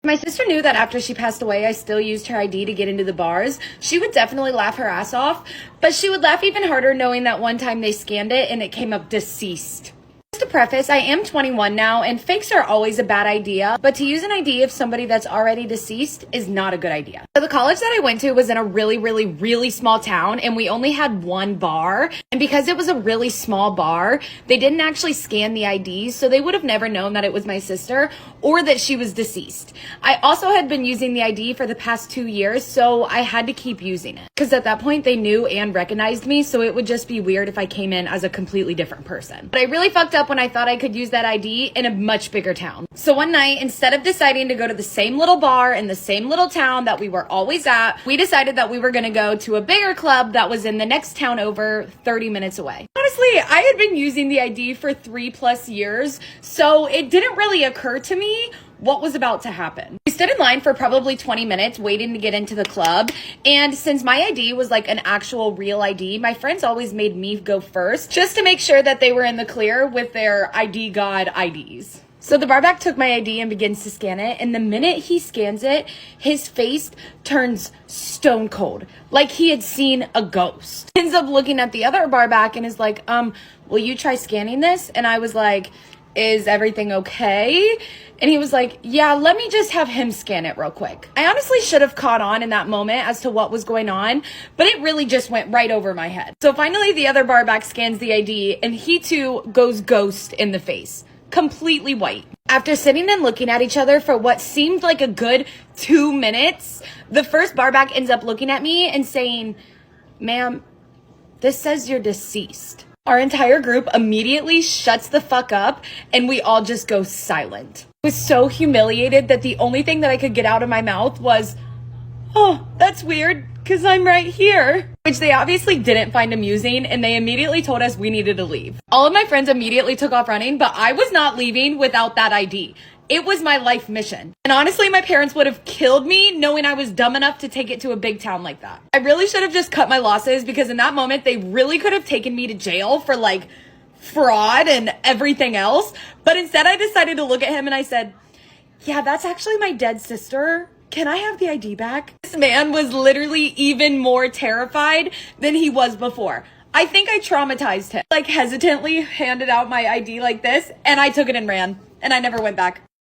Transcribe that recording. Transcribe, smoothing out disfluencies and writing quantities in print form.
My sister knew that after she passed away, I still used her ID to get into the bars. She would definitely laugh her ass off, but she would laugh even harder knowing that one time they scanned it and it came up deceased. Just to preface, I am 21 now, and fakes are always a bad idea, but to use an ID of somebody that's already deceased is not a good idea. So the college that I went to was in a really small town, and we only had one bar, and because it was a really small bar, they didn't actually scan the IDs, so they would have never known that it was my sister or that she was deceased. I also had been using the ID for the past 2 years, so I had to keep using it, because at that point they knew and recognized me, so it would just be weird if I came in as a completely different person. But I really fucked up when I thought I could use that ID in a much bigger town. So one night, instead of deciding to go to the same little bar in the same little town that we were always at, we decided that we were gonna go to a bigger club that was in the next town over 30 minutes away. Honestly, I had been using the ID for 3+ years, so it didn't really occur to me what was about to happen. We stood in line for probably 20 minutes waiting to get into the club, and since my ID was like an actual real ID, my friends always made me go first just to make sure that they were in the clear with their ID god IDs. So the barback took my ID and begins to scan it, and the minute he scans it, his face turns stone cold, like he had seen a ghost. Ends up looking at the other barback and is like, will you try scanning this? And I was like, is everything okay? And he was like, yeah, let me just have him scan it real quick. I honestly should have caught on in that moment as to what was going on, but it really just went right over my head. So finally the other barback scans the ID, and he too goes ghost in the face, completely white. After sitting and looking at each other for what seemed like a good 2 minutes, the first barback ends up looking at me and saying, ma'am, this says you're deceased. Our entire group immediately shuts the fuck up, and we all just go silent. I was so humiliated that the only thing that I could get out of my mouth was, oh, that's weird, because I'm right here. Which they obviously didn't find amusing, and they immediately told us we needed to leave. All of my friends immediately took off running, but I was not leaving without that ID. It was my life mission. And honestly, my parents would have killed me knowing I was dumb enough to take it to a big town like that. I really should have just cut my losses, because in that moment, they really could have taken me to jail for like fraud and everything else. But instead, I decided to look at him and I said, yeah, that's actually my dead sister. Can I have the ID back? This man was literally even more terrified than he was before. I think I traumatized him. Like hesitantly handed out my ID like this, and I took it and ran, and I never went back.